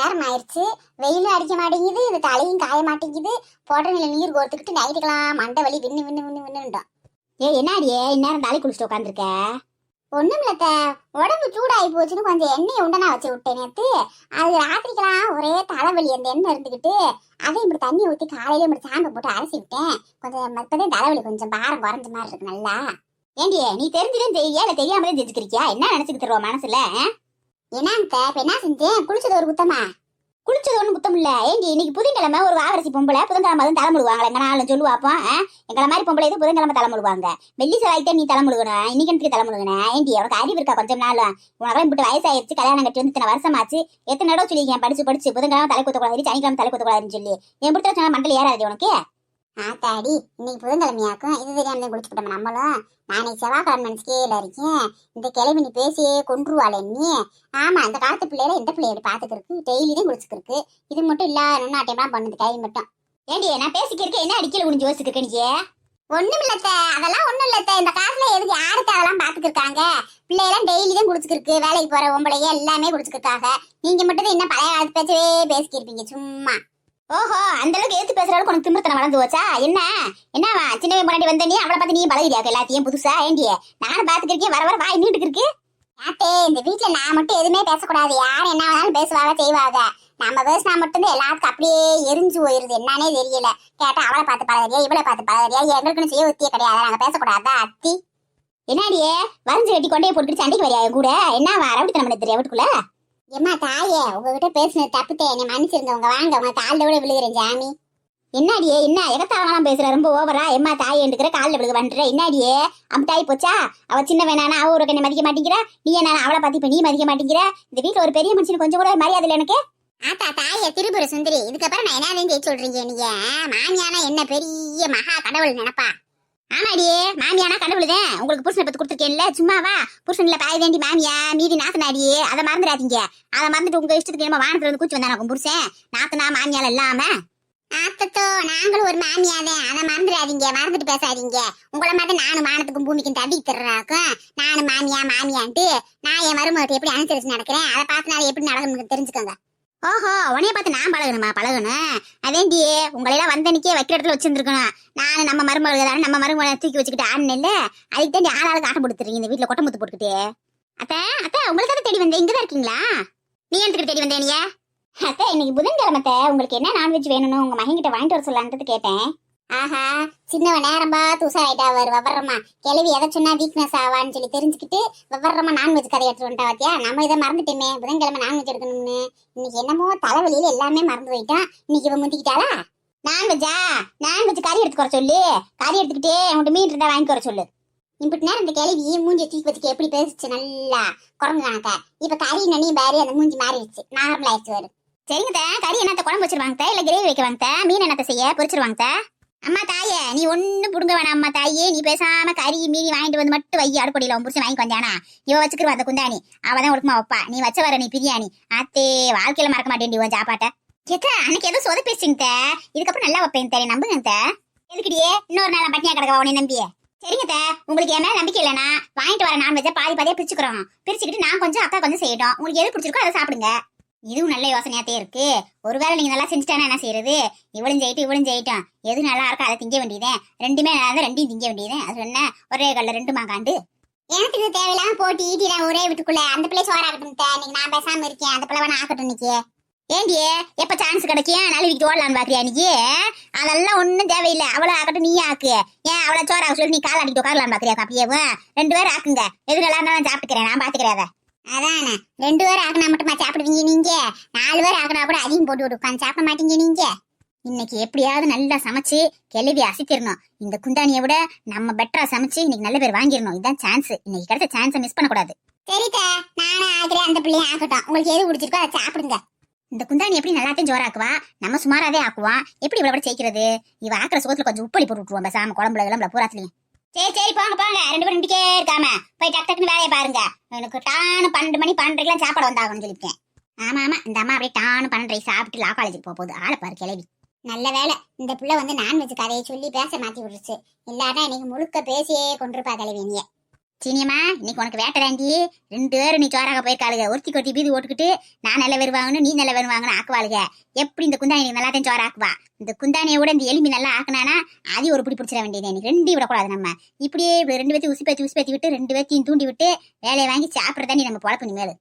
நேரம் ஆயிடுச்சு. வெயிலும் அடிக்க மாட்டேங்குது, இது தலையும் காய மாட்டேங்குது. போட்டனில நீர் கோர்த்துக்கிட்டு நைட்டுக்கலாம் மண்டை வலி விண்ணு விண்ணு விண்ணு விண்ணுட்டோம். என்னாடியே இந்நேரம் தலை குளிச்சுட்டு உட்காந்துருக்க? ஒண்ணும் இல்லத்த, உடம்பு சூடாகி போச்சுன்னு கொஞ்சம் எண்ணெயை உண்டனா வச்சு விட்டேன் நேத்து. அது ராத்திரிக்கெல்லாம் ஒரே தலைவலி, அந்த எண்ணெய் இருந்துக்கிட்டு அதையும் இப்படி தண்ணி ஊற்றி காலையில இப்படி சாம்பை போட்டு அரைச்சி விட்டேன். கொஞ்சம் இப்பதான் தலைவலி கொஞ்சம் பாரம் குறைஞ்ச மாதிரி இருக்கு நல்லா. ஏண்டியே நீ தெரிஞ்சுதான் தெரியா இல்ல தெரியாமலே தெரிஞ்சுக்கிறியா? என்ன நினைச்சுக்கிட்டு தருவா மனசுல? என்னங்க இப்ப என்ன செஞ்சேன்? குளிச்சது ஒரு குத்தமா? குளிச்சது ஒண்ணும் குத்தம் இல்ல. ஏண்டி இன்னைக்கு புதன்கிழமை ஒரு வாவரசி பொம்பளை புதன்கிழமை தான் தலை முழுவாங்களே, எங்க நாளும் சொல்லுவாப்பா. எங்களை மாதிரி பொம்பளை இது புதன்கிழமை தலை முழுவாங்க. வெள்ளி செவ்வாய்க்கு நீ தலை முழுகணும், இன்னைக்கு எனக்கு தலை முழுகணும். ஏண்டி உனக்கு அறிவு இருக்கா கொஞ்சம் நாள்? உனக்கு இப்படி வயசாயிருச்சு, கல்யாணம் கட்டி வந்து இத்தனை வருஷமாச்சு. எத்தனை இடம் சொல்லியிருக்கேன் படிச்சு படிச்சு புதன்கிழமை தலை குத்தக்கூடாது, சனிக்கிழமை தலை குத்தக்கூடாதுன்னு சொல்லி. என் பிடிச்ச மண்டல ஏறாது உனக்கு? ஆத்தாடி, இன்னைக்கு புதன்கிழமையாக்கும், இது தெரியாம குளிச்சுக்கிட்டோம் நம்மளும். நானே செவ்வாய்க்கிழமை மனசுக்கேல இருக்கேன். இந்த கிளம்பி நீ பேசியே கொன்றுவாள் நீ. ஆமா, இந்த காலத்து பிள்ளையில எந்த பிள்ளையோட பாத்துக்கிருக்கு, டெய்லி தான் குளிச்சுக்கிருக்கு. இது மட்டும் இல்ல, நுண்ணாட்டையெல்லாம் பண்ணுது கை மட்டும். ஏண்டி நான் பேசிக்கிறேன், என்ன அடிக்கல குடிஞ்சு யோசிச்சுக்க நீ? ஒண்ணும் இல்லத்த, அதெல்லாம் ஒண்ணும் இல்லத்த. இந்த காலத்துல எதுக்கு யாருக்கு அதெல்லாம் பாத்துக்கிருக்காங்க? பிள்ளையெல்லாம் டெய்லி தான் குளிச்சுக்கிருக்கு, வேலைக்கு போற பொம்பளைங்க எல்லாமே குளிச்சுக்கிருக்காங்க. நீங்க மட்டும் தான் இன்னும் பழைய காலத்து பேச்சவே பேசிக்கிருப்பீங்க சும்மா. ஓஹோ, அந்த அளவுக்கு ஏத்து பேசுற அளவுக்கு உனக்கு திமிர்த்தனம் வளர்ந்து போச்சா? என்னவா சின்ன முன்னாடி வந்த நீ அவளை பார்த்து நீ பழகிறியாக்க எல்லாத்தையும் புதுசா? ஏண்டிய நானும் பாத்துக்கிருக்கேன், வர வர வாய் நீட்டுக்கு இருக்கு. யாத்தே, இந்த வீட்டுல நான் மட்டும் எதுவுமே பேசக்கூடாது. யார் என்ன வேணாலும் பேசுவாங்க செய்வாங்க. நம்ம பேசினா மட்டும்தான் எல்லாத்துக்கும் அப்படியே எரிஞ்சு போயிருது. என்னன்னே தெரியல. கேட்டா அவளை பார்த்து பழகிறியா, இவளை பார்த்து பழகிறியா, எங்களுக்குன்னு செய்ய ஒத்தியே கிடையாது, நாங்க பேசக்கூடாதா அத்தி? என்னாடியே வரைஞ்சு கட்டி கொண்டே போட்டுட்டு சண்டைக்கு வரையா கூட? என்னவா ரவுடி நம்ம தெரியா வீட்டுக்குள்ள? எம்மா தாயே, உங்ககிட்ட பேசுனது தப்புத்தே, என்னை மன்னிச்சிருந்தவங்க. வாங்க, உங்க காலில் விட விழுகிறேன் சாமி. என்னாடியே என்ன எகத்தாவெல்லாம் பேசுற, ரொம்ப ஓவரா. எம்மா தாய் எடுக்கிற காலில் விழுக பண்ற. என்னாடியே அம்டாய் போச்சா? அவ சின்ன வேணானா அவ ஒரு கண்ணை மதிக்க மாட்டேங்கிற, நீ என்ன அவளை பார்த்து இப்ப நீ மதிக்க மாட்டேங்கிற. இந்த வீட்டுல ஒரு பெரிய மனுஷன் கொஞ்சம் கூட மரியாதை இல்லை எனக்கு. ஆத்தா தாயே திரிபுர சுந்தரி, இதுக்கப்புறம் நான் என்ன ஜெயிச்சு சொல்றீங்க நீங்க? மாமியானா என்ன பெரிய மகா கடவுள் நினைப்பா? ஆமாடியே, மாமியானா கடவுளுதான். உங்களுக்கு புருஷனை பத்து கொடுத்துருக்கேன்ல, சும்மாவா? புருஷன்ல பாய் வேண்டி மாமியா மீதி நாத்தனாடியே, அதை மறந்துடாதீங்க. அதை மறந்துட்டு உங்க இஷ்டத்துக்கு என்ன வானத்துல வந்து கூச்சி வந்தானே புருஷன் நாத்தனா மாமியால இல்லாம. ஆத்தத்தோ, நாங்களும் ஒரு மாமியாதான், அதை மறந்துடாதீங்க, மறந்துட்டு பேசாதீங்க. உங்களை மாதிரி நானும் வானத்துக்கும் பூமிக்கும் தட்டி தர்றாக்கும். நானும் மாமியா மாமியான்ட்டு நான் என் மருமகிட்ட எப்படி அனுசரிச்சு நடக்கிறேன், அதை பார்த்து எப்படி நடக்கணும்னு தெரிஞ்சுக்கோங்க. ஓஹோ, உனைய பார்த்து நான் பழகணுமா? பழகணும் அதேண்டியே உங்களையெல்லாம் வந்தன்னைக்கே வைக்கிற இடத்துல வச்சிருந்துருக்கணும். நானும் நம்ம மருமகளை நம்ம மருமகளை தூக்கி வச்சுக்கிட்டு ஆடுன இல்ல, அதுக்கு தாண்டி ஆளாளுக்கு ஆட்டம் கொடுத்துறீங்க இந்த வீட்டுல கொட்டை முத்து போட்டுக்கிட்டே. அத்தை அத்தை, உங்களுக்கு தான் தேடி வந்தேன். இங்கதான் இருக்கீங்களா? நீ எனக்கு தேடி வந்தேன் நீங்க? அத்தை, இன்னைக்கு புதன்கிழமத்தை, உங்களுக்கு என்ன நான்வெஜ் வேணும்னு உங்க மகன்கிட்ட வாங்கிட்டு வர சொல்லலான்றது கேட்டேன். ஆஹா, சின்னவன் நேரம் பார்த்து உசாராயிட்டா வவரமா. கிளவி எதை சொன்னா வீக்னஸ் ஆவான்னு சொல்லி தெரிஞ்சுக்கிட்டு வவரமா நான்வெஜ் கதை எடுத்துட்டு வந்துட்டா. பாத்தியா, நம்ம இதை மறந்துட்டோமே, புதன்கிழமை நான்வெஜ் எடுக்கணும்னு. இன்னைக்கு என்னமோ தலைவலியில எல்லாமே மறந்து போயிட்டான். இன்னைக்கு இவன் முந்திக்கிட்டாளா? நான்வெஜ் கறி எடுத்துக்க சொல்லு. கறி எடுத்துக்கிட்டே உங்கள்கிட்ட மீன் இருந்தா வாங்கிக்க வர சொல்லு. இப்படி நேரம் இந்த கிளவி மூஞ்சி தூக்கி வச்சுக்க எப்படி பேசிச்சு நல்லா குரங்கு கணக்க. இப்ப கறி நனி பாரி அந்த மூஞ்சி மாறிடுச்சு, நார்மல் ஆயிடுச்சு. வரும் சரிங்க, கறி என்னத்த குழம்பு வச்சிருவாங்க இல்ல கிரேவி வைக்க வாங்க, மீன் என்னத்த செய்ய பொரிச்சிருவாங்க. அம்மா தாயே, நீ ஒண்ணு புடுங்க வேணாம். அம்மா தாயே, நீ பேசாம கறி மீறி வாங்கிட்டு வந்து மட்டும் வை. அடுப்படியில உன் புருஷன் வாங்கி வந்தானா இவ வச்சுக்கிருவா அந்த குந்தாணி, அவதான் ஒடுக்குமா வைப்பா. நீ வச்ச வர நீ பிரியாணி அத்தே வாழ்க்கையில மறக்க மாட்டேன் உன் சாப்பாட்ட. கேட்டா அன்னைக்கு ஏதோ சொத பேசுங்க, இதுக்கப்புறம் நல்லா வைப்பேன் தரேன், நம்புங்க. எதுக்கிட்டே இன்னொரு நாள் பட்டினியா கிடக்கவா உன்னை நம்பியே? சரிங்க, உங்களுக்கு என் மேல நம்பிக்கை இல்லைன்னா வாங்கிட்டு வர நான்வெஜ்ஜை பாதி பாதியா பிரிச்சுக்கிறோம். பிரிச்சுக்கிட்டு நான் கொஞ்சம் அக்கா கொஞ்சம் செய்யட்டும். உங்களுக்கு எது பிடிச்சிருக்கோ அதை சாப்பிடுங்க. இதுவும் நல்ல யோசனையாத்தே இருக்கு. ஒருவேளை நீங்க நல்லா செஞ்சுட்டானா என்ன செய்யறது? இவளும் செய்யட்டும் எது நல்லா இருக்கோ அதை திங்க வேண்டியதேன். ரெண்டுமே நல்லா இருந்தா ரெண்டையும் திங்க வேண்டியதேன். அது என்ன ஒரே கல்ல ரெண்டு மாங்காண்டு? எனக்கு இது தேவையில்லாம போட்டு ஈட்டிடா ஒரே வீட்டுக்குள்ள. அந்த பிள்ளை சோறாகட்டும். இன்னைக்கு நான் பேசாம இருக்கேன், அந்த பிள்ளை வேணா ஆகட்டும். இன்னைக்கு ஏண்டியே எப்ப சான்ஸ் கிடைக்கும் நழுவிக்கிட்டு ஓடலான்னு பாக்குறியா? இன்னைக்கு அதெல்லாம் ஒண்ணும் தேவையில்லை. அவளை ஆகட்டும், நீ ஆக்கு. ஏன் அவளை சோறாக சொல்லி நீ கால் அடிக்கிட்டு உட்காரலான்னு பாக்குறியா? அப்படியே ரெண்டு பேரும் ஆக்குங்க, எது நல்லா இருந்தாலும் சாப்பிட்டுக்கிறேன், நான் பாத்துக்கிறேன். அதானே, 2 பேர் ஆக்கினா மட்டுமா சாப்பிடுவீங்க நீங்க? 4 பேர் ஆக்கினா கூட அதையும் போட்டு விட்டு உட்காந்து சாப்பிட மாட்டீங்க நீங்க. இன்னைக்கு எப்படியாவது நல்லா சமைச்சு கிளவி அசைத்திடணும். இந்த குந்தானியை விட நம்ம பெட்டரா சமைச்சு இன்னைக்கு நல்ல பேர் வாங்கிடணும். இதுதான் சான்ஸ். இன்னைக்கு கிடைச்ச சான்ஸை மிஸ் பண்ணக்கூடாது. சரித்த, நானும் ஆகிறேன், அந்த பிள்ளையும் ஆகட்டும். உங்களுக்கு எது பிடிச்சிருக்கோ அதை சாப்பிடுங்க. இந்த குந்தாணி எப்படி நல்லாத்தையும் ஜோராக்குவா, நம்ம சுமாராதே ஆக்குவான். எப்படி இவ்வளவு கூட ஜெயிக்கிறது? இவ ஆக்கிற சோத்துல கொஞ்சம் உப்பளி போட்டு விட்டுருவோம் பேசாம குழம்புல விளம்பல பூராத்துலயும். சரி போங்க 2 பேரும் நின்றுக்கே இருக்காம போய் டக்கு டக்குன்னு வேலையை பாருங்க. எனக்கு டானு 12 மணி 12:30 சாப்பாடு வந்தாகணும்னு சொல்லிட்டேன். ஆமா இந்த அம்மா அப்படியே டானு 12:30 சாப்பிட்டு லா காலேஜுக்கு போகுது. ஆளை பாரு கிளவி. நல்ல வேலை இந்த பிள்ளை நான்வெஜ் கதையை சொல்லி பேச மாத்தி விட்டுருச்சு. இல்லாட்டா இன்னைக்கு முழுக்க பேசியே கொண்டிருப்பா கிளவி. நீ சீனியம்மா இன்னைக்கு உனக்கு வேட்டதாண்டி. 2 பேரும் நீ சோறாக போயிருக்காளுங்க. ஒருத்தி பீதி ஓட்டுக்கிட்டு நான் நல்ல வருவாங்கன்னு நீ நல்ல வருவாங்கன்னு ஆக்குவாளுங்க. எப்படி இந்த குந்தாணி நல்லா தான் சோறு ஆக்குவா. இந்த குந்தாணியை விட இந்த எலும்பி நல்லா ஆக்குனானா அதையும் ஒரு பிடி பிடிச்சிட வேண்டியது. எனக்கு 2 விடக்கூடாது. நம்ம இப்படியே 2 பேர்த்தையும் உசி பேத்தி விட்டு 2 பேர்த்தையும் தூண்டி விட்டு வேலையை வாங்கி சாப்பிட்றதாண்டி நம்ம பொழப்பு இனிமேல்.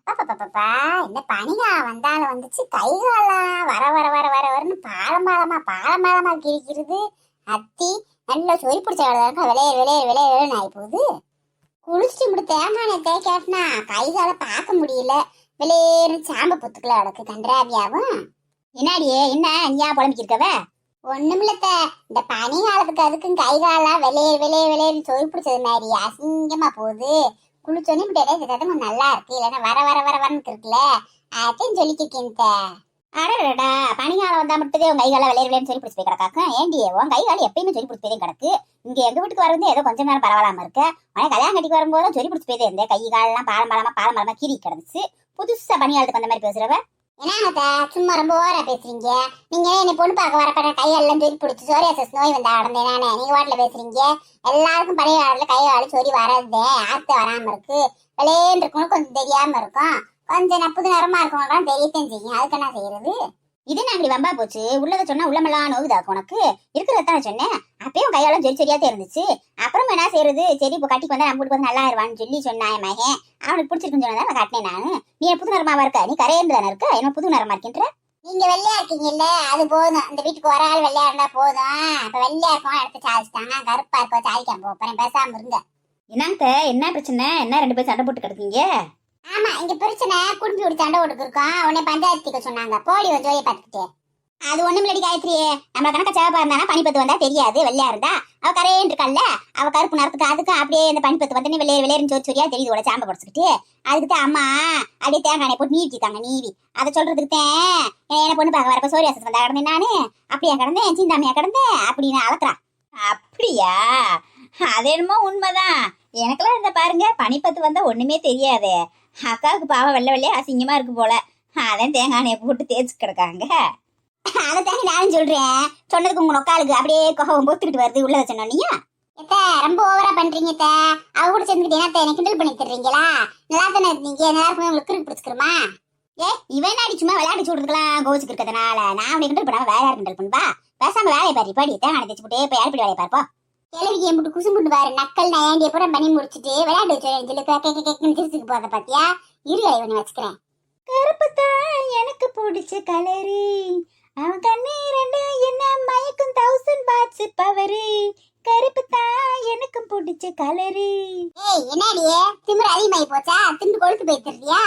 பாப்பா இந்த பனிகாலம் வந்தாலும் வந்துச்சு, கைகாலம் வர வர வர வர வரன்னு பாலமாலமா கிழிக்கிறது. அத்தி நல்லா சொறி பிடிச்ச விளையாடு ஆகி போகுது. குளிச்சுட்டு இப்படி தேங்காய் தேய்க்காட்டினா கைகால பார்க்க முடியல. விளையாடு சாம்ப பொத்துக்களை அடக்கு கன்றாவியாவும். என்னாடியே என்ன நீயா புலம்பிக்கிருக்கவ? ஒண்ணுமில்லத்த, இந்த பனி காலத்துக்கு அதுக்கும் கைகாலாம் விளையாடு சொறி பிடிச்சது மாதிரி அசிங்கமா போகுது. குளிச்சோன்னு இப்படி இடையே கொஞ்சம் நல்லா இருக்கு. இல்லைன்னா வர வர வர வரன்னு இருக்குல்ல, அதையும் சொல்லிக்கிட்டேன். அடடா பனிகாலம் வந்தா மட்டும் உன் கைகால விளையாடுன்னு சொல்லி பிடிச்சி போய் கிடக்காக்க. ஏண்டி உன் கைகால எப்பயுமே சொல்லி பிடிச்சி போய் கிடக்கு. இங்க எங்க வீட்டுக்கு வரது ஏதோ கொஞ்சம் நேரம் பரவாயில்லாம இருக்கு. உனக்கு கல்யாணம் கட்டிக்கு வரும்போது சொல்லி பிடிச்சி போய் இருந்தேன். கை காலெல்லாம் பாலமரமா கீறி கிடந்துச்சு. புதுசா பனிகாலத்துக்கு அந்த மாதிரி பேசுறவ என்னத்த சும்மா ரொம்ப ஓரா பேசுறீங்க. நீங்க என்ன பொண்ணு பார்க்க வரப்ப கையெல்லாம் சொல்லி பிடிச்சி சோரியாசஸ் நோய் வந்தா அடந்தேன் நானே. நீங்க வாட்டில பேசுறீங்க. எல்லாருக்கும் பழைய காலத்துல கையாளு சொறி வராது, ஆத்த வராம இருக்கு. விளையாண்டு இருக்கணும் கொஞ்சம் தெரியாம இருக்கும். கொஞ்சம் புது நேரமா இருக்கவங்களும் தெரியத்தான் செய்யும். அதுக்கு என்ன செய்யறது? இது நாங்க வம்பா போச்சு. உள்ளதை சொன்னா உள்ளமெல்லாம் நோவுதாக்கு. உனக்கு இருக்கிறதான சொன்னேன். அப்பயும் கையாலும் சரியாத்தே இருந்துச்சு. அப்புறம் என்ன செய்யறது? சரி இப்போ கட்டிக்கு வந்தா நம்ம வீட்டுக்கு வந்து நல்லா இருவான்னு சொல்லி சொன்னான் என் மகன். அவனுக்கு பிடிச்சிருக்குன்னு சொன்னா நான் காட்டினேன் நானு. நீ புது நிறமாவா இருக்க? நீ கரையேந்து தானே இருக்க? என்ன புது நிறமா இருக்கின்ற? நீங்க வெள்ளையா இருக்கீங்கல்ல, அது போதும். இந்த வீட்டுக்கு ஒரு ஆள் வெள்ளையா இருந்தா போதும். இப்ப வெள்ளையா இருக்கோம் எடுத்து சாதிச்சிட்டாங்க. கருப்பா இருக்கோ சாதிக்காம போறேன். பேசாம இருங்க. என்னங்க என்ன பிரச்சனை? என்ன 2 பேரும் சண்டை போட்டு கிடக்கீங்க? ஆமா, இங்க பிரச்சனை குடும்பி ஒரு சண்டை ஓட்டுக்கு இருக்கோம். உன்னை பஞ்சாயத்துக்கு சொன்னாங்க. போடி ஒரு ஜோதியை பார்த்துக்கிட்டே. அது ஒண்ணுமில்லடி காயத்ரியே. நம்ம கணக்க சேவப்பா இருந்தானா பனிப்பத்து வந்தா தெரியாது. வெள்ளையா இருந்தா அவ கரையேன் இருக்கல்ல, அவ கருப்பு நிறத்துக்கு அதுக்கு அப்படியே இந்த பனிப்பத்து வந்து விளையாடுன்னு சொரியா தெரியுது. உட சாம்ப படிச்சுக்கிட்டு அதுக்கு அம்மா அப்படியே தேங்காய் போட்டு நீவிட்டாங்க. நீவி அதை சொல்றதுக்கு என்ன பொண்ணு பார்க்க வரப்ப சோரியாசஸ் வந்தா கிடந்தேன் நானு. அப்படியா கிடந்தேன், சிந்தாமையா கிடந்தேன் அப்படின்னு அளக்குறான். அப்படியா? அது என்னமோ உண்மைதான். எனக்கெல்லாம் இந்த பாருங்க பனிப்பத்து வந்தா ஒண்ணுமே தெரியாது. அக்காவுக்கு பாவம் வெள்ளையா அசிங்கமா இருக்கு போல. அதான் தேங்காய் போட்டு தேய்ச்சி கிடக்காங்க. அதைத்தானே நானும் சொல்றேன். சொன்னதுக்கு உங்க நொக்காளுக்கு அப்படியே கோவம் பொத்துக்கிட்டு வருது. உள்ளதை சொன்னீங்க ரொம்ப ஓவரா பண்றீங்க. அவ கூட சேர்ந்துக்கிட்டு என்ன கிண்டல் பண்ணி தர்றீங்களா? நல்லா தானே இருந்தீங்க. நல்லா இருக்கும். உங்களுக்கு கிறுக்கு பிடிச்சிக்கிறமா? இவன் அடி சும்மா விளையாடி சொல்றதுக்கெல்லாம் கோவிச்சுக்கு இருக்கிறதுனால நான் உனக்கு கிண்டல் பண்ணாம வேற யார் கிண்டல் பண்ணுவா? பேசாம வேலையை பாரு. படி தேங்காய் தேய்ச்சி போட்டு இப்ப யார் படி வேலையை பார்ப்போம். கிளவிக்கு என் போட்டு குசு போட்டு பாரு. நக்கல் நயாண்டிய பூரா பண்ணி முடிச்சுட்டு விளையாட்டு சொல்லி திருச்சிக்கு போறத பாத்தியா? இரு இவனை வச்சுக்கிறேன். கருப்புத்தான் எனக்கு பிடிச்ச கலரு, அவன் கண்ணே 2 என்ன மயக்கும் 1000 வாட்ஸ் பவரு. கருப்புத்தான் எனக்கும் பிடிச்ச கலரு. ஏய் என்னடியே திமிரு அதிகமாயி போச்சா? திண்டு கொழுத்து போயிட்டுறியா?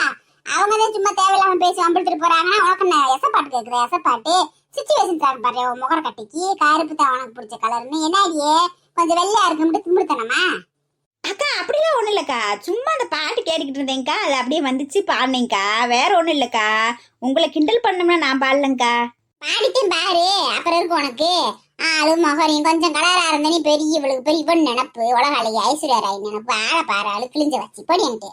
அவங்கதான் சும்மா தேவையில்லாம பேசி அம்பிழுத்துட்டு போறாங்கன்னா உனக்கு நான் எசப்பாட்டு கேக்குறேன். எசப்பாட்டு சிச்சுவேஷன் தாங்க பாரு. முகர கட்டிக்கு கருப்புத்தான் உனக்கு பிடிச்ச கலர்னு என்னடியே கொஞ்சம் வெள்ளையா இருக்கு திமிருத்தனமா? அக்கா அப்படிலாம் ஒண்ணும் இல்லக்கா. சும்மா அந்த பாட்டு கேட்டுக்கிட்டு இருந்தேங்க்கா. அது அப்படியே வந்துச்சு பாடினேங்க்கா. வேற ஒண்ணும் இல்லக்கா. உங்களை கிண்டல் பண்ணோம்னா நான் பாடலங்கா. பாடிட்டும் பாரு அப்புறம் இருக்கு உனக்கு. ஆளு முகரையும் கொஞ்சம் கலரா இருந்த நீ பெரிய இவளுக்கு பெரிய பொண்ணு நினப்பு. உலக அழகி ஐஸ்வர்யா ராய் நினப்பு. ஆளை பாரு ஆளு கிழிஞ்ச வச்சு படின்ட்டு.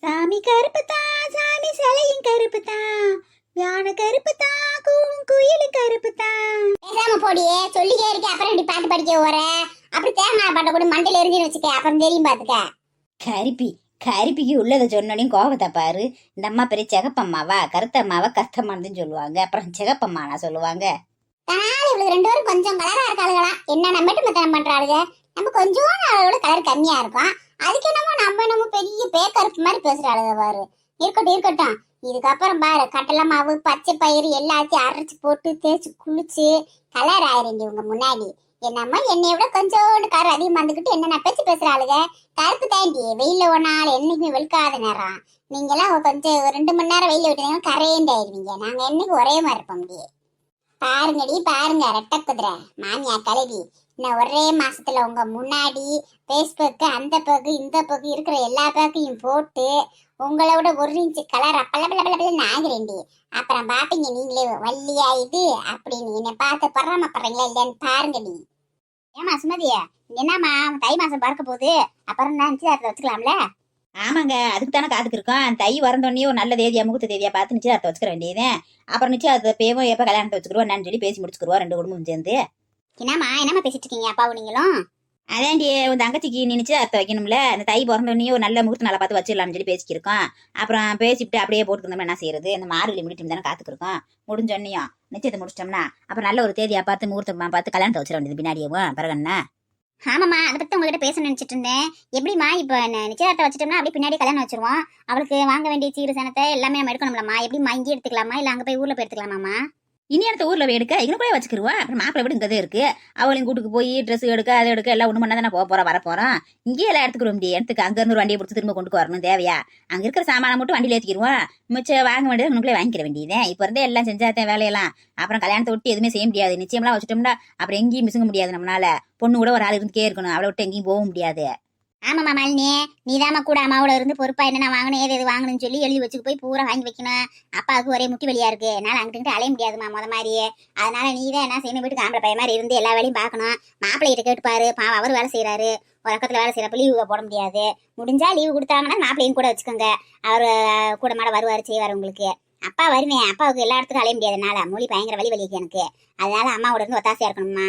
சாமி கருப்புத்தான், சாமி சிலையும் கருப்புத்தான், ஞான கருப்புத்தான், கூவும் குயிலும் கருப்புத்தான். பேசாம போடியே சொல்லிக்கே இருக்க. அப்புறம் இப்படி பாட்டு படிக்க போற? அப்படி தேங்காய் பாட்டை கூட மண்டையில எரிஞ்சுன்னு வச்சுக்க. அப்புறம் தெரியும் பாத்துக்க. கருப்பிக்கு உள்ளதை சொன்னோடையும் கோபத்தை பாரு. இந்த அம்மா பெரிய சிகப்பம்மாவா கருத்தம்மாவா கருத்தம்மான்னு சொல்லுவாங்க. அப்புறம் சிகப்பம்மானா சொல்லுவாங்க. அதனால இவளுக்கு 2 பேரும் கொஞ்சம் கலரா இருக்காளுங்களா? என்ன நம்மட்டு மத்தனம் பண்றாளுங்க. நம்ம கொஞ்சம் அளவோட கலர் கம்மியா இருக்கும். அதுக்கு நம்ம பெரிய பேக்கருப்பு மாதிரி பேசுறாளுங்க பாரு. இருக்கட்டும். இதுக்கப்புறம் பாரு கடலை மாவு பச்சை பயிறு எல்லாத்தையும் அரைச்சு போட்டு தேய்ச்சி குளிச்சு கலர் ஆயிரண்டி உங்க முன்னாடி. என்னம்மா என்னைய விட கொஞ்சோண்டு கலர் அதிகமா வந்துக்கிட்டு என்னென்ன பேச்சு பேசுறாளுங்க. கருப்பு தாண்டி வெயில ஒரு நாள் என்னைக்குமே வெளுக்காத நேரம். நீங்க எல்லாம் கொஞ்சம் 2 மணி நேரம் வெயில விட்டீங்கன்னா கரையேண்டு ஆயிருவீங்க. நாங்க என்னைக்கு ஒரே மாதிரி இருப்போம். முடியே பாருங்க ரெட்ட குதிரை மாமியா கலவி. இன்னும் ஒரே மாசத்துல உங்க முன்னாடி பேஸ்புக்கு அந்த பக்கு இந்த பக்கு இருக்கிற எல்லா பேக்கையும் போட்டு உங்களை விட 1 இன்ச்சு கலர் பல்ல ஆகிறேன்டி. அப்புறம் பாப்பீங்க நீங்களே வள்ளியா இது அப்படின்னு. என்னை பார்த்து பராமப்படுறீங்களா இல்லையான்னு பாருங்கடி. ஏமா சுமதியா என்னம்மா தை மாசம் பார்க்க போகுது. அப்புறம் நான் நிச்சயதார்த்தம் வச்சுக்கலாம்ல? ஆமாங்க, அதுக்கு தானே காத்துக்கு இருக்கோம். தை வரந்தோடனே ஒரு நல்ல தேதியா முகூர்த்த தேதியா பார்த்து நிச்சயதார்த்தம் வச்சுக்கிற வேண்டியது. அப்புறம் நிச்சயதார்த்தத்தை பேவும் எப்ப கல்யாணத்தை வச்சுக்கிறோம் நான் சொல்லி பேசி முடிச்சுக்கிறோம் 2 குடும்பமும் சேர்ந்து. என்னம்மா பேசிட்டு இருக்கீங்க அப்பாவும் நீங்களும்? அதான்டி உன் தங்கச்சிக்கு நீ நிச்சயதார்த்தம் வைக்கணும்ல, அந்த தை பிறந்தோடனே ஒரு நல்ல முகூர்த்த நாளை பார்த்து வச்சிடலாம்னு சொல்லி பேசிக்கிருக்கோம். அப்புறம் பேசிவிட்டு அப்படியே போட்டுருந்தோம்னா என்ன செய்யறது, இந்த மார்கழி முடிட்டும் தானே காத்துக்கிருக்கோம். முடிஞ்சோன்னையும் நிச்சயத்தை முடிச்சிட்டோம்னா அப்புறம் நல்ல ஒரு தேதியா பார்த்து முகூர்த்தமா பார்த்து கல்யாணத்தை வச்சிட வேண்டியது பின்னாடியவும் பிறகு என்ன. ஆமாம்மா, அதை பத்தி உங்ககிட்ட பேச நினைச்சிட்டு இருந்தேன். எப்படிமா இப்ப நிச்சயதார்த்தம் வச்சுட்டோம்னா அப்படியே பின்னாடி கல்யாணம் வச்சிருவோம். அவளுக்கு வாங்க வேண்டிய சீரு சனத்தை எல்லாமே நம்ம எடுக்கணும்லம்மா. எப்படிமா இங்கே எடுத்துக்கலாமா இல்ல அங்க போய் ஊர்ல போய் எடுத்துக்கலாமாம்மா? இனி அடுத்த ஊர்ல போய் எடுக்க இங்கே கூட வச்சுக்கிருவா. அப்புறம் மாப்பிள்ளை வீடு இங்கே இருக்கு, அவளையும் கூட்டுக்கு போய் ட்ரெஸ் எடுக்க அதை எடுக்க எல்லாம் ஒண்ணு பண்ணா தானே போக போறோம் வர போறோம். இங்கேயே எல்லாம் எடுத்துக்கிறோம். இடத்துக்கு அங்க இருந்து ஒரு வண்டியை பிடிச்சி திரும்ப கொண்டு வரணும் தேவையா? அங்க இருக்கிற சாமான மட்டும் வண்டியில ஏற்றிக்கிருவோம். மிச்சம் வாங்க வேண்டியது உனக்குள்ளே வாங்கிக்கிற வேண்டியதே. இப்ப இருந்தே எல்லாம் செஞ்சாதான் வேலையெல்லாம். அப்புறம் கல்யாணத்தை விட்டு எதுவுமே செய்ய முடியாது. நிச்சயம்லாம் வச்சுட்டோம்னா அப்புறம் எங்கேயும் மிசுங்க முடியாது. நம்மளால பொண்ணு கூட ஒரு ஆள் இருந்துக்கே இருக்கணும். அவளை விட்டு எங்கேயும் போக முடியாது. ஆமாம்மா மாலினி, நீதாம்மா கூட அம்மாவோட இருந்து பொறுப்பா என்னென்ன வாங்கணும் ஏது எது வாங்கணும்னு சொல்லி எழுதி வச்சுக்கு போய் பூரா வாங்கி வைக்கணும். அப்பாவுக்கு ஒரே முட்டி வலியா இருக்கு, என்னால அங்கிட்டு அலைய முடியாதுமா முத மாதிரியே. அதனால நீதான் என்ன செய்யணும், வீட்டுக்கு ஆம்பளை பையன் மாதிரி இருந்து எல்லா வேலையும் பார்க்கணும். மாப்பிள்ளைகிட்ட கேட்டுப்பாரு, பாவம் அவர் வேலை செய்யறாரு. ஒரு பக்கத்துல வேலை செய்யறப்ப லீவு போட முடியாது. முடிஞ்சா லீவு கொடுத்தாங்கன்னா மாப்பிள்ளையும் கூட வச்சுக்கோங்க. அவர் கூட மாட வருவாரு செய்வார் உங்களுக்கு. அப்பா வருவேன், அப்பாவுக்கு எல்லா இடத்துக்கும் அலைய முடியாதுனால மொழி பயங்கர வலிக்கு எனக்கு. அதனால அம்மாவோட இருந்து ஒத்தாசையா இருக்கணும்மா.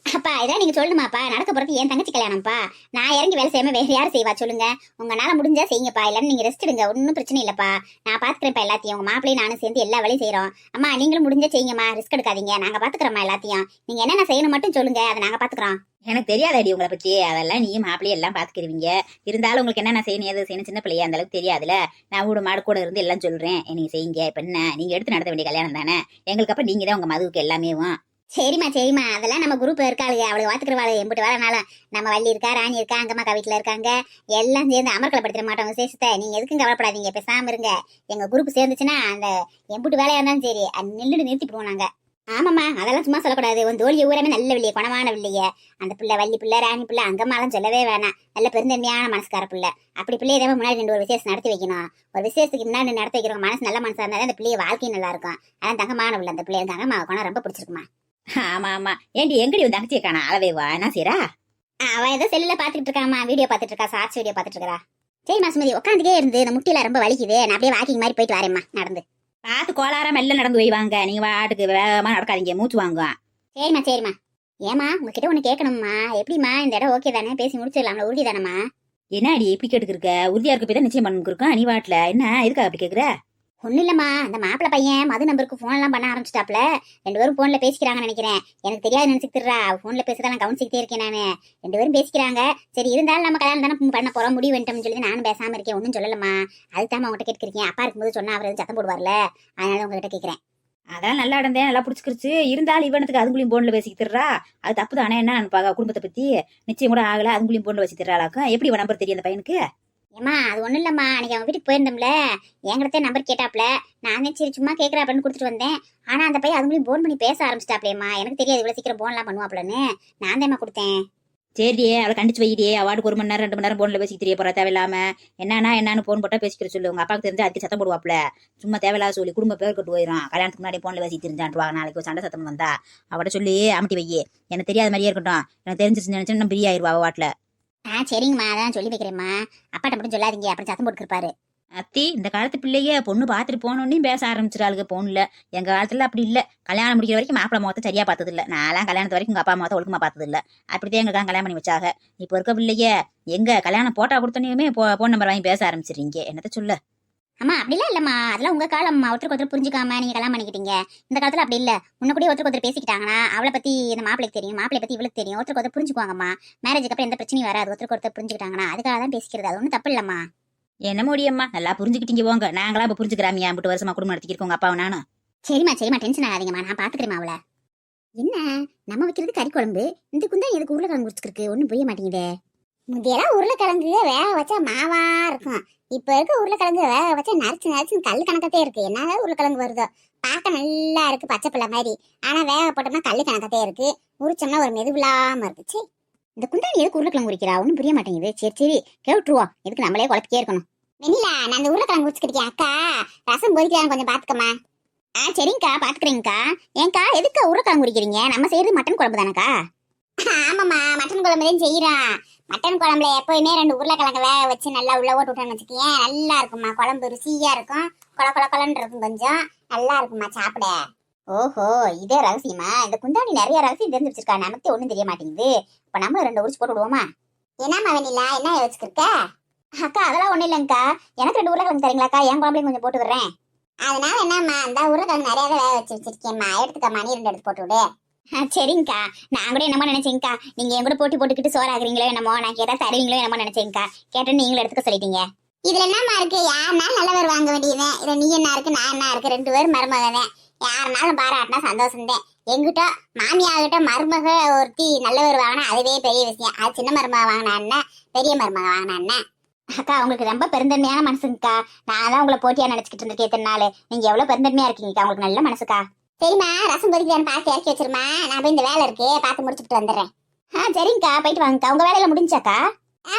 அப்பா இதான் நீங்க சொல்லணுமாப்பா, நடக்க போறது என் தங்கச்சி கல்யாணம்ப்பா. நான் இறங்கி வேலை செய்யாம வேற யாரும் செய்வா சொல்லுங்க? உங்களால முடிஞ்சா செய்யுங்கப்பா, இல்லன்னு நீங்க ரெஸ்ட் எடுங்க, ஒன்னும் பிரச்சனை இல்லப்பா. நான் பாத்துக்கிறேன்ப்பா எல்லாத்தையும். உங்க மாப்பிள்ளையும் நானும் சேர்ந்து எல்லா வேலையும் செய்யறோம். அம்மா நீங்களும் முடிஞ்சா செய்யுங்கம்மா, ரிஸ்க் எடுக்காதீங்க, நாங்க பாத்துக்கிறோம்மா எல்லாத்தையும். நீங்க என்னென்ன செய்யணும் மட்டும் சொல்லுங்க, அதை நாங்க பாத்துக்கிறோம். எனக்கு தெரியாதடி உங்களை பத்தி, அதெல்லாம் நீயும் மாப்பிள்ளையும் எல்லாம் பாத்துக்கிருவீங்க. இருந்தாலும் உங்களுக்கு என்னென்ன செய்யணும் எது செய்யணும் சின்ன பிள்ளையா அந்த அளவுக்கு தெரியாதுல. நான் வீடு மாடு கூட இருந்து எல்லாம் சொல்றேன், நீங்க செய்யுங்க. இப்ப என்ன நீங்க எடுத்து நடத்த வேண்டிய கல்யாணம் தானே, எங்களுக்கு அப்ப நீங்க தான் உங்க மதுவுக்கு எல்லாமேவும். சரிம்மா, அதெல்லாம் நம்ம குரூப் இருக்காளுங்க, அவளுக்கு வாத்துக்கிறவாள் எம்பிட்டு வரனால. நம்ம வள்ளி இருக்கா, ராணி இருக்கா, அங்கம்மாக்கா வீட்டுல இருக்காங்க, எல்லாம் சேர்ந்து அமர்க்கலை படுத்திட மாட்டோம் விசேஷத்தை. நீங்க எதுக்கும் கவலைப்படாதீங்க, பேசாம இருங்க. எங்க குரூப் சேர்ந்துச்சுன்னா அந்த எம்பிட்டு வேலையா இருந்தாலும் சரி அது நிறுத்திடுவோம் நாங்க. ஆமாம்மா, அதெல்லாம் சும்மா சொல்லக்கூடாது. உன் தோழிய ஊரமே நல்ல வில்லையே, குணமான வில்லையே. அந்த பிள்ளை வள்ளி பிள்ளை, ராணி பிள்ளை, அங்கம்மாலாம் சொல்லவே வேணாம். நல்ல பெருந்தன்மையான மனசுக்கார பிள்ளை. அப்படி பிள்ளையை தான் முன்னாடி ரெண்டு ஒரு விசேஷம் நடத்தி வைக்கணும். ஒரு விசேஷத்துக்கு முன்னாடி நடத்தி வைக்கிறவங்க மனசு நல்ல மனசா இருந்தாலும் அந்த பிள்ளைய வாழ்க்கையும் நல்லா இருக்கும். அதான் தங்கமான பிள்ளை. அந்த பிள்ளைய தங்கம்மா குணம் ரொம்ப பிடிச்சிருக்குமா. ஆமா ஆமா, ஏண்டி எங்கடி உன் தங்கச்சியை காணா அளவேவா என்ன செய்யறா? அவ ஏதோ செல்லுல பாத்துட்டு இருக்காமா, வீடியோ பாத்துட்டு இருக்கா, ஷார்ட்ஸ் வீடியோ பாத்துட்டு இருக்கா. சரிம்மா சுமதி, உட்காந்துட்டே இருந்து இந்த முட்டியில ரொம்ப வலிக்குது, நான் அப்படியே வாக்கிங் மாதிரி போயிட்டு வரேம்மா நடந்து. பார்த்து கோளாரா மெல்ல நடந்து போய் வாங்க, நீங்க வாட்டுக்கு வேகமா நடக்காதீங்க, மூச்சு வாங்க. சரிம்மா. ஏமா உங்ககிட்ட ஒண்ணு கேட்கணும்மா. எப்படிமா இந்த இடம் ஓகே தானே, பேசி முடிச்சிடலாம்ல, உறுதி தானம்மா? என்னடி எப்படி கேட்டுக்கிருக்க? உறுதியா இருக்க போய் தான் நிச்சயம் பண்ணிருக்கோம். நீ வாட்டுல என்ன எதுக்காக அப்படி கேக்குற? ஒன்னும் இல்லம்மா, அந்த மாப்பிள்ள பையன் மது நம்பருக்கு போன் எல்லாம் பண்ண ஆரம்பிச்சிட்டாப்ல. ரெண்டு பேரும் போன்ல பேசிக்கிறாங்கன்னு நினைக்கிறேன். எனக்கு தெரியாது நினைச்சுக்கிறா, போன்ல பேசுறதெல்லாம் கவனிச்சுக்கிட்டே இருக்கேன் நானு. ரெண்டு பேரும் பேசிக்கிறாங்க. சரி இருந்தாலும் நம்ம கல்யாணம் தானே பண்ண போறோம், முடிவு வேண்டாம்னு சொல்லி நானும் பேசாம இருக்கேன், ஒன்னும் சொல்லலம்மா. அதுதான் உங்ககிட்ட கேட்கிறேன். அப்பா இருக்கும்போது சொன்னா அவர் சத்தம் போடுவார்ல, அதனால உங்ககிட்ட கேட்கிறேன். அதான் நல்லா இடந்தேன், நல்லா பிடிச்சிக்கிருச்சு. இருந்தாலும் இவனத்துக்கு அதுக்குள்ளயும் போன்ல பேசிக்கிட்டுறா, அது தப்பு தானே. என்ன நினைப்பாங்க குடும்பத்தை பத்தி? நிச்சயம் கூட ஆகல, அதுக்குள்ளயும் போன்ல வச்சு தர்றாளாக்கும். எப்படி இவன் நம்பர் தெரியும் அந்த பையனுக்கு? ஏமா அது ஒண்ணும் இல்லம்மா, அன்னைக்கு அவங்க வீட்டுக்கு போயிருந்தோம்ல, என்கிட்ட நம்பர் கேட்டாப்ல. நானே சரி சும்மா கேட்கறாப்லன்னு கொடுத்துட்டு வந்தேன். ஆனா அந்த பையன் அதுக்குள்ளயும் போன் பண்ணி பேச ஆரம்பிச்சிட்டாப்லேம்மா. எனக்கு தெரியாது இவ்வளவு சீக்கிரம் போன்லாம் பண்ணுவாப்லன்னு. நான் தான் கொடுத்தேன். சரிடியே, அவளை கண்டிச்சு வைடியே. அவாடுக்கு 1 மணி நேரம் 2 மணி நேரம் போன்ல பேசிக்க தெரிய போறா தேவையில்லாம. என்னன்னு போன் போட்டா பேசிக்கிற சொல்லு. உங்க அப்பாவுக்கு தெரிஞ்சா அதுக்கு சத்தம் போடுவாப்ல. சும்மா தேவையில்லாத சொல்லி குடும்ப பேர் கட்டு போயிடும். கல்யாணத்துக்கு முன்னாடி போன்ல பேசி தெரிஞ்சான்ட்டுவா. நாளைக்கு சண்டை சத்தம் வந்தா அவட சொல்லி அமட்டி வையே. எனக்கு தெரியாத மாதிரியே இருக்கட்டும், எனக்கு தெரிஞ்சிருச்சு நினைச்சு நம்ம பிரியா ஆயிடுவா அவ வாட்டில. சரிங்கம்மா, அதான் சொல்லி வைக்கிறேம்மா. அப்பாட்ட மட்டும் சொல்லாதீங்க, அப்புறம் சத்தம் போட்டுருப்பாரு. அத்தி, இந்த காலத்து பிள்ளைய பொண்ணு பாத்துட்டு போனோன்னே பேச ஆரம்பிச்சிடாளுங்க போன்ல. எங்க காலத்துல அப்படி இல்ல. கல்யாணம் முடிக்கிற வரைக்கும் மாப்பிள முகத்தை சரியா பார்த்தது இல்ல. நான்லாம் கல்யாணத்து வரைக்கும் உங்க அப்பா முகத்தை ஒழுக்கமா பார்த்தது இல்ல. அப்படித்தான் எங்களுக்காக கல்யாணம் பண்ணி வச்சாக. இப்ப இருக்க பிள்ளைய எங்க கல்யாணம் போட்டா கொடுத்தோன்னே போன் நம்பர் வாங்கி பேச ஆரம்பிச்சிருங்க. என்னத்த சொல்ல? அம்மா அப்படிலாம் இல்லம்மா, அதெல்லாம் உங்க காலம். ஒருத்தருக்கு ஒருத்தர் புரிஞ்சுக்காம நீங்க கல்யாணம் பண்ணிக்கிட்டீங்க. இந்த காலத்துல அப்படி இல்ல. முன்ன கூட ஒருத்தருக்கு ஒருத்தர் பேசிக்கிட்டாங்கன்னா அவளை பத்தி இந்த மாப்பிளைக்கு தெரியும், மாப்பிளை பத்தி இவளுக்கு தெரியும். ஒருத்தருக்கு ஒருத்தர் புரிஞ்சுக்குவாங்கம்மா. மேரேஜுக்கு அப்புறம் எந்த பிரச்சனையும் வராது. ஒருத்தருக்கு ஒருத்தர் புரிஞ்சுக்கிட்டாங்கன்னா அதுக்காக தான் பேசிக்கிறது. அது ஒன்றும் தப்பு இல்லம்மா. என்ன முடியம்மா, நல்லா புரிஞ்சுக்கிட்டீங்க போங்க. நாங்களா இப்ப புரிஞ்சுக்கிறாமியா 50 வருஷமா குடும்பம் நடத்திக்கிருக்கோங்க அப்பாவை நானும். சரிம்மா டென்ஷன் ஆகாதீங்கம்மா, நான் பாத்துக்கிறேன் அவளை. என்ன நம்ம வைக்கிறது கறி குழம்பு, இந்த குந்தா எதுக்கு உருளைக்கிழங்கு குடிச்சிருக்கு? ஒன்றும் புரிய மாட்டேங்குதே. முந்தியெல்லாம் உருளைக்கிழங்கு வேக வச்சா மாவா இருக்கும். இப்ப இருக்க உருளைக்கிழங்கு வேக வச்சா நரிச்சு கல் கணக்கத்தே இருக்கு. என்ன உருளைக்கிழங்கு வருதோ பார்க்க நல்லா இருக்கு, பச்சை பிள்ளை மாதிரி. ஆனா வேக போட்டோம்னா கல் கணக்கத்தே இருக்கு. உரிச்சோம்னா ஒரு மெதுவில்லாம இருக்கு. இந்த குந்தாணி எதுக்கு உருளைக்கிழங்கு உரிக்கிறா? ஒன்றும் புரிய மாட்டேங்குது. சரி கேட்டுருவோம், எதுக்கு நம்மளே குழப்பிக்கே இருக்கணும். வெண்ணிலா, நான் அந்த உருளைக்கிழங்கு குடிச்சுக்கிட்டேன். அக்கா ரசம் பொரிக்கிறான்னு கொஞ்சம் பாத்துக்கமா. சரிங்கக்கா, பாத்துக்கிறேங்கக்கா. ஏங்கா எதுக்கு உருளைக்கிழங்கு உரிக்கிறீங்க? நம்ம செய்யறது மட்டன் குழம்பு தானக்கா? ஆமாம்மா, மட்டன் குழம்புலையும் செய்யறான். மட்டன் குழம்புல எப்பவுமே 2 உருளைக்கிழங்கு வேக வச்சு நல்லா உள்ள ஓட்டு விட்டோன்னு வச்சுக்கேன், நல்லா இருக்குமா. குழம்பு ருசியா இருக்கும், கொல கொலன்னு இருக்கும், கொஞ்சம் நல்லா இருக்குமா சாப்பிட. ஓஹோ, இதே ரகசியமா? இந்த குந்தாணி நிறைய ரகசியம் தெரிஞ்சு வச்சிருக்கா, நமக்கு ஒண்ணும் தெரிய மாட்டேங்குது. இப்ப நம்மளும் 2 உரிச்சு போட்டு விடுவோமா? என்னம்மா வெண்ணிலா, என்ன யோசிச்சிருக்க? அக்கா அதெல்லாம் ஒண்ணும் இல்லைங்கக்கா, எனக்கு 2 உருளைக்கிழங்கு தரீங்களாக்கா? என் குழம்புலையும் கொஞ்சம் போட்டு விடுறேன். அதனால என்னம்மா, அந்த உருளைக்கிழங்கு நிறைய வேக வச்சு வச்சிருக்கேம்மா, எடுத்துக்கம்மா, நீ 2 எடுத்து போட்டு விடு. சரிங்கக்கா. நான் கூட என்னமோ நினைச்சேங்கக்கா, நீங்க என் கூட போட்டி போட்டுக்கிட்டு சோறாக்குறீங்களோ என்னமோ, நான் கேட்டா தருவீங்களோ என்னமோ நினைச்சேங்கக்கா. கேட்டேன்னு நீங்களும் எடுத்துக்க சொல்லிட்டீங்க. இதுல என்னம்மா இருக்கு? யாருனாலும் நல்லவர் வாங்க வேண்டியதுதான். இதுல நீ என்ன இருக்கு, நான் என்ன இருக்கு? 2 பேரும் மருமகன். யாருனாலும் பாராட்டினா சந்தோஷம்தான். எங்கிட்ட மாமியாகிட்ட மருமக ஒருத்தி நல்லவர் வாங்கினா அதுவே பெரிய விஷயம். அது சின்ன மருமக வாங்கினா என்ன, பெரிய மருமக வாங்கினா என்ன? அக்கா உங்களுக்கு ரொம்ப பெருந்தன்மையான மனசுங்கக்கா. நான் தான் உங்களை போட்டியா நினைச்சுக்கிட்டு இருந்திருக்கேன் இத்தனை நாள். நீங்க எவ்வளவு பெருந்தன்மையா இருக்கீங்கக்கா, உங்களுக்கு நல்ல மனசுக்கா. சரிம்மா, ரசம் கொதிக்கிறான்னு பார்த்து இறக்கி வச்சிருமா. நான் போய் இந்த வேலை இருக்கு பார்த்து முடிச்சுட்டு வந்துடுறேன். சரிங்கக்கா, போயிட்டு வாங்கக்கா. உங்க வேலையில முடிஞ்சாக்கா?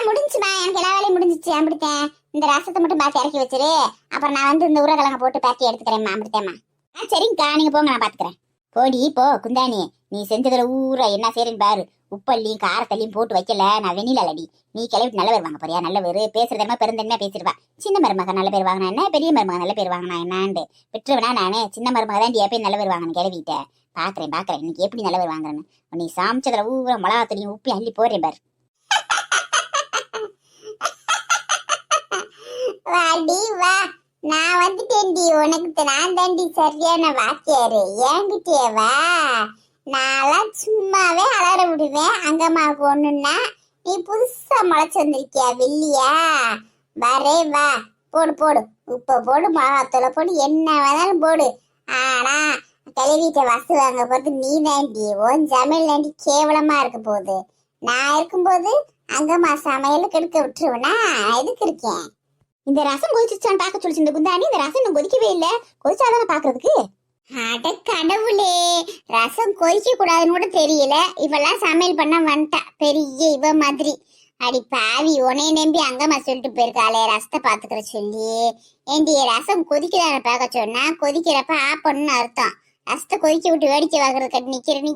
முடிஞ்சுமா, எனக்கு எல்லா வேலையும் முடிஞ்சிச்சு. அப்படித்தேன், இந்த ரசத்தை மட்டும் பார்த்து இறக்கி வச்சிரு. அப்புறம் நான் வந்து இந்த உருளைக்கிழங்க போட்டு பேக்கி எடுத்துக்கிறேன்மா. அப்படித்தேம்மா. சரிங்கக்கா, நீங்க போங்க, நான் பாத்துக்கிறேன். போடி போ குந்தாணி, நீ செஞ்சதுல ஊற என்ன செய்றேன்னு பாரு. உப்பள்ளியும் காரத்தள்ளியும் போட்டு வைக்கல, நான் வெண்ணில அலடி. நீ கிளவிட்டு நல்ல பேர் வாங்க போறியா? நல்ல பேரு பேசுறதமா பெருந்தன்மையா பேசிடுவா. சின்ன மருமக நல்ல பேர் வாங்கினா என்ன, பெரிய மருமக நல்ல பேர் வாங்கினா என்னாண்டு விட்டுருவேனா நானே? சின்ன மருமக தான் எப்பயும் நல்ல பேர் வாங்கணும் கிளவிட்ட. பாக்குறேன் இன்னைக்கு எப்படி நல்ல பேர் வாங்குறேன்னு. நீ சமைச்சதுல ஊற மிளகாத்தூளியும் உப்பி அள்ளி போறேன் பாரு. வாடி வா, நான் வந்துட்டேன்டி. உனக்கு நான் தாண்டி சரியான வாக்கியாரு. ஏங்கிட்டே வா. நான்லாம் சும்மாவே அலற விடுவேன் அங்கம்மாவுக்கு ஒண்ணுன்னா. நீ புதுசா முளைச்சு வந்திருக்கியா வெள்ளியா? வரே வா, போடு போடு, உப்ப போடு, மிளகாத்தூளை போடு, என்ன வேணாலும் போடு. ஆனா கிளவிட்ட வசு வாங்க போறது நீ தாண்டி. உன் சமையல் தாண்டி கேவலமா இருக்க போகுது. நான் இருக்கும்போது அங்கம்மா சமையல் கெடுக்க விட்டுருவேனா? எதுக்கு இருக்கேன்? இந்த ரசம் கொதிச்சுச்சான்னு பாக்க சொல்லிச்சு இந்த குந்தாணி. இந்த ரசம் இன்னும் கொதிக்கவே இல்ல, கொதிச்சாதானே பாக்குறதுக்கு. அட கடவுளே, ரசம் கொதிக்க கூடாதுன்னு கூட தெரியல. இவெல்லாம் சமையல் பண்ண வந்துட்டா பெரிய இவ மாதிரி. அடி பாவி, உனைய நம்பி அங்கம்மா சொல்லிட்டு போயிருக்காளே ரசத்தை பாத்துக்கிற சொல்லி. ஏண்டி, ரசம் கொதிக்கதான பார்க்க சொன்னா, கொதிக்கிறப்ப ஆஃப் பண்ணு அர்த்தம். ரசத்தை கொதிக்க விட்டு வேடிக்கை வாங்குறது கட்டி நிக்கிற நீ.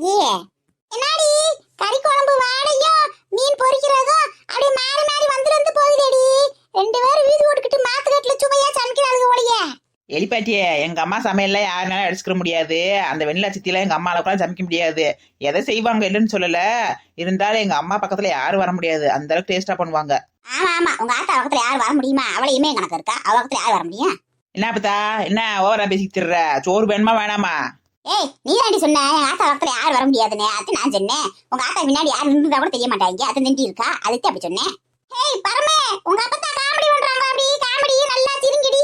என்னாடி கறி குழம்பு வாடையும் மீன் பொரிக்கிறதும் அப்படியே மாறி மாறி வந்து போகுதேடி. 2 பேரும் வீதி ஓட்டுக்கிட்டு மாத்துக்கட்டுல சுவையா சமைக்கிறாளுங்க போலயே. எலிப்பாட்டியே, எங்க அம்மா சமையல்ல யாருனாலும் அடிச்சுக்க முடியாது. அந்த வெண்ணிலா சித்தில எங்க அம்மா அளவுக்குலாம் சமைக்க முடியாது. எதை செய்வாங்க இல்லைன்னு சொல்லல, இருந்தாலும் எங்க அம்மா பக்கத்துல யாரும் வர முடியாது. அந்த அளவுக்கு டேஸ்டா பண்ணுவாங்க. ஆமா ஆமா, உங்க ஆத்தா பக்கத்துல யார் வர முடியுமா? அவளையுமே கணக்கு இருக்கா, அவ பக்கத்துல யார் வர முடியும்? என்ன பத்தா, என்ன ஓவரா பேசிட்டு திர்ற? சோறு வேணுமா வேணாமா? ஏய், நீ தாண்டி சொன்ன என் ஆத்தா பக்கத்துல யார் வர முடியாதுன்னு. அது நான் சொன்னேன். உங்க ஆத்தா முன்னாடி யார் நின்றுதா கூட தெரிய மாட்டாங்க. அது நின்று இருக்கா, அதுக்கு அப்படி சொன்னேன். ஏய் பரமே, உங்க அப்பா காமெடி பண்றாங்க. அப்படி காமெடி நல்லா சிரிங்கடி.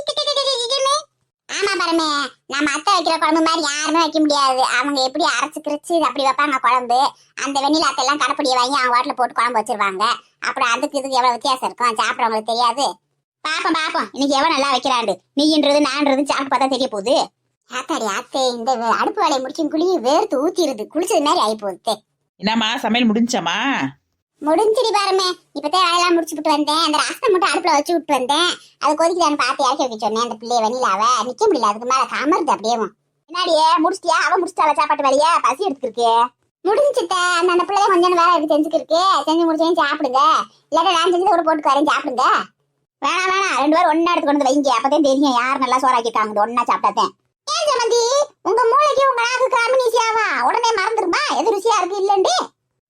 ஆமா பரமே, நம்ம அத்தை வைக்கிற குழம்பு மாதிரி யாருமே வைக்க முடியாது. அவங்க எப்படி அரைச்சு கிரிச்சு அப்படி வைப்பாங்க குழம்பு. அந்த வெண்ணில அத்தை எல்லாம் கடப்படியை வாங்கி அவங்க வாட்டில போட்டு குழம்பு வச்சிருவாங்க. அப்புறம் அதுக்கு இதுக்கு எவ்வளவு வித்தியாசம் இருக்கும், சாப்பிடறவங்களுக்கு தெரியாது. பாப்போம் இன்னைக்கு எவன் நல்லா வைக்கிறாண்டு. நீன்றது நான்றது சாப்பிட்டு பார்த்தா தெரிய போகுது. ஆத்தாடி ஆத்தே, இந்த அடுப்பு வேலையை முடிக்கும் குழி வேர்த்து ஊத்திடுது. குளிச்சது மாதிரி ஆகி போகுது. என்னம்மா சமையல் முடிஞ்சாமா? முடிஞ்சிடி பாருமே, இப்பதான் வேலையெல்லாம் முடிச்சு விட்டு வந்தேன். அந்த ரசத்தை மட்டும் அடுப்புல வச்சு விட்டு வந்தேன். அது கொதிக்குதான்னு பார்த்து இறக்கி வைக்க சொன்னேன். அந்த பிள்ளைய வெண்ணிலாவ நிக்க முடியல, அதுக்கு மேல கமருது அப்படியே. என்னாடியே முடிச்சிட்டியா? அவ முடிச்சிட்டாளா சாப்பாட்டு வேலைய? பசி எடுத்துருக்கு. முடிஞ்சுட்ட. அந்த பிள்ளைய கொஞ்சம் வேலை இருக்கு செஞ்சுக்கிருக்கு. செஞ்சு முடிச்சேன் சாப்பிடுங்க. இல்லாட்ட நான் செஞ்சு கூட போட்டு வரேன், சாப்பிடுங்க. வேணாம் 2 பேரும் ஒன்னா எடுத்து கொண்டு வைங்க. அப்பதான் தெரியும் யார் நல்லா சோறாக்கிட்டாங்க. ஒன்னா சாப்பிட்டாத்தேன். ஏன் சமந்தி, உங்க மூளைக்கு உங்க நாக்கு காம்பினிசியாவா உடனே மறந்துருமா எது ருசியா இருக்கு இல்லண்டு?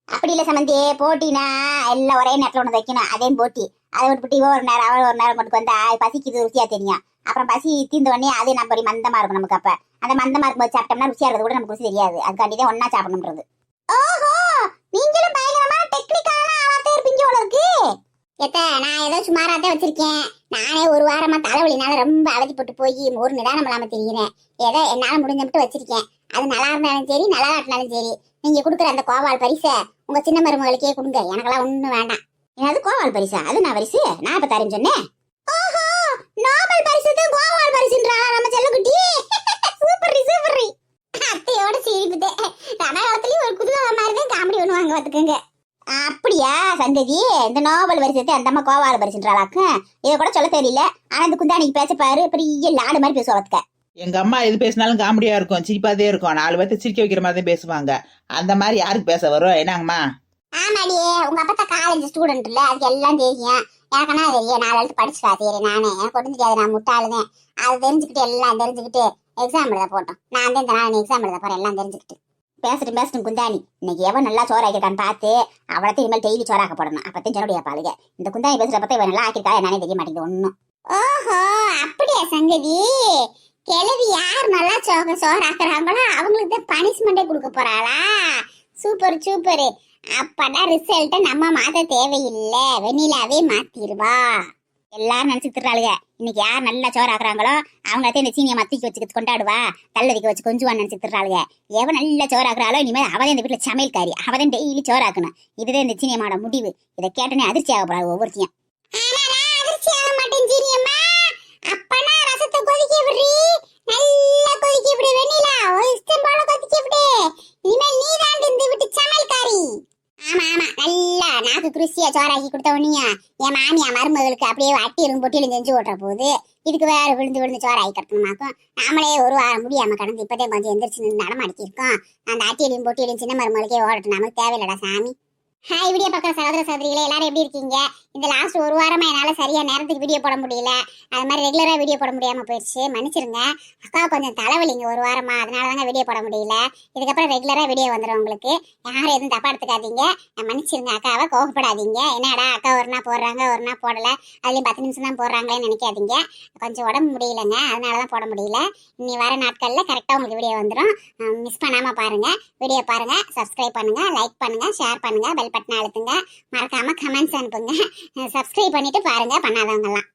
அப்படி இல்ல சமந்தி, போட்டினா எல்லாம் ஒரே நேரத்துல ஒண்ணு வைக்கணும். அதே போட்டி. அதை விட்டுப்பட்டு இவ ஒரு நேரம் அவள் ஒரு நேரம் கொண்டு வந்தா பசிக்கு ருசியா தெரியும். அப்புறம் பசி தீர்ந்த உடனே அது நம்ம ஒரு மந்தமா இருக்கும் நமக்கு. அப்ப அந்த மந்தமா இருக்கும்போது சாப்பிட்டோம்னா ருசியா இருக்கிறது கூட நமக்கு ருசி தெரியாது. அதுக்காண்டிதான் ஒன்னா சாப்பிடணும்ன்றது. ஓஹோ, நீங்களும் பயங்கரமா டெக்னிக்கான ஆளாத்தே இருப்பீங்க போல இருக்கு. நான் ஏதோ சுமாராத்தான் வச்சிருக்கேன். நானே ஒரு வாரமா தலைவலினால ரொம்ப அவதிப்பட்டு போய் ஒரு நிதானம் இல்லாம தெரிகிறேன். ஏதோ என்னால முடிஞ்ச மட்டும் வச்சிருக்கேன். அது நல்லா இருந்தாலும் சரி, நல்லா காட்டினாலும் சரி. நீங்க கொடுக்குற அந்த கோவால் பரிசை உங்க சின்ன மருமகளுக்கே கொடுங்க. எனக்கெல்லாம் ஒண்ணும் வேண்டாம். அது கோவால் பரிசா? அது நான் பரிசு நான் இப்ப தரேன்னு சொன்னேன். ஓஹோ, நோபல் பரிசு கோவால் பரிசுன்றா நம்ம செல்லக்குட்டி. சூப்பர். அத்தையோட சிரிப்புதே. ரணகாலத்துலயும் ஒரு குதூகல மாதிரிதான் காமெடி பண்ணுவாங்க பாத்துக்கோங்க. அப்படியா சந்ததி? இந்த நோபல் பரிசத்தை அந்த அம்மா கோவால் பரிசுன்றாளாக்கு. இதை கூட சொல்ல தெரியல. ஆனா இந்த குந்தாணிக்கு பேச பாரு, பெரிய லாடு மாதிரி பேசுவாத்துக்க. எங்க அம்மா எது பேசினாலும் காமெடியா இருக்கும், சிரிப்பாதே இருக்கும். 4 பேர்த்த சிரிக்க வைக்கிற மாதிரி தான் பேசுவாங்க. அந்த மாதிரி யாருக்கு பேச வரும்? என்னங்கம்மா? ஆமாடியே, உங்க அப்பா காலேஜ் ஸ்டூடெண்ட் இல்ல, அதுக்கு எல்லாம் தெரியும். எனக்குன்னா தெரியும். 4 எழுத்து படிச்சுக்கா. சரி, நானே எனக்கு ஒன்றும் தெரியாது, நான் முட்டாளுதான். அது தெரிஞ்சுக்கிட்டு எல்லாம் தெரிஞ்சுக்கிட்டு எக்ஸாம் எழுத போட்டோம். நான் தான் இந்த நாள் எக்ஸாம் எழுத போறேன் எல்லாம் தெரிஞ்சுக்கிட்டு. பேசட்டும் குந்தாணி. இன்னைக்கு எவன் நல்லா சோறு ஆக்கிருக்கான்னு பார்த்து அவளத்தை இனிமேல் டெய்லி சோறாக்க போடணும். அப்பத்தையும் ஜனடைய பாளுங்க. இந்த குந்தாணி பேசுற பத்தி இவன் நல்லா ஆக்கிருக்கா என்னன்னே தெரிய மாட்டேங்குது ஒன்னும். ஓஹோ, அப்படியா சங்கதி? கிழவி யார் நல்லா சோறாக்குறாங்களோ அவங்களுக்கு தான் பனிஷ்மெண்டே கொடுக்க போறாளா? Super super. அப்பதான் ரிசல்ட்ட நம்ம மாத்த தேவையில்லை, வெண்ணிலாவே மாத்திருவா. எல்லாரும் நினைச்சு திட்டுறாளுங்க. இன்னைக்கு யார் நல்லா சோறு ஆக்குறாங்களோ அவங்கள்ட்ட இந்த சீனியை மத்திக்கு வச்சு கொண்டாடுவா, தள்ளதுக்கு வச்சு கொஞ்சுவான்னு நினைச்சு திட்டுறாளுங்க. எவன் நல்லா சோறு ஆக்குறாளோ இனிமேல் அவதான் இந்த வீட்டுல சமையல்காரி, அவதான் டெய்லி சோறு ஆக்கணும். இதுதான் இந்த சீனியம்மாவோட முடிவு. இதை கேட்டனே அதிர்ச்சி ஆகப்படாது ஒவ்வொருத்தையும். அதிர்ச்சி ஆக மாட்டேன் சீனியம்மா. அப்பனா ரசத்தை கொதிக்க விடுறி, நல்லா கொதிக்க விடு வெண்ணிலா, இஷ்டம் போல கொதிக்க விடு. இனிமேல் நீ தான் இந்த வீட்டு சமையல்காரி. ஆமா ஆமா, நல்லா நாக்கு குருசியா சோறாக்கி கொடுத்த உடனே என் மாமியா மருமகளுக்கு அப்படியே அட்டியிலும் பொட்டியிலும் செஞ்சு ஓட்டுற போது இதுக்கு வேற விழுந்து விழுந்து சோறாக்கி கட்டணுமாக்கும். நாமளே ஒரு வாரம் முடியாம கடந்து இப்பதான் கொஞ்சம் எந்திரிச்சு நின்று நடமாடிக்கிருக்கோம். அந்த அட்டியிலையும் பொட்டியிலையும் சின்ன மருமகளுக்கே ஓடட்டும், நமக்கு தேவையில்லடா சாமி. ஹாய் வீடியோ பார்க்குற சகோதர சகோதரிகளே, எல்லாரும் எப்படி இருக்கீங்க? இந்த லாஸ்ட் ஒரு வாரமா என்னால் சரியா நேரத்துக்கு வீடியோ போட முடியல. அது மாதிரி ரெகுலராக வீடியோ போட முடியாமல் போயிடுச்சு, மன்னிச்சிருங்க. அக்கா கொஞ்சம் தலைவலிங்க ஒரு வாரமா, அதனால தாங்க வீடியோ போட முடியல. இதுக்கப்புறம் ரெகுலராக வீடியோ வந்துடும் உங்களுக்கு. யாரும் எதுவும் தப்பா எடுத்துக்காதீங்க, மன்னிச்சிருங்க. அக்காவை கோவப்படாதீங்க. என்னடா அக்கா ஒரு நாள் போடுறாங்க ஒரு நாள் போடலை, அதுலேயும் 10 நிமிஷம் தான் போடுறாங்களேன்னு நினைக்காதீங்க. கொஞ்சம் உடம்பு முடியலங்க, அதனால தான் போட முடியல. இனி வர நாட்களில் கரெக்டாக உங்களுக்கு வீடியோ வந்துடும். மிஸ் பண்ணாமல் பாருங்கள், வீடியோ பாருங்கள், சப்ஸ்கிரைப் பண்ணுங்கள், லைக் பண்ணுங்கள், ஷேர் பண்ணுங்கள், பெல் பட்டனை அழுத்துங்க, மறக்காம கமெண்ட்ஸ் அனுப்புங்க. சப்ஸ்கிரைப் பண்ணிட்டு பாருங்க பண்ணாதவங்கலாம்.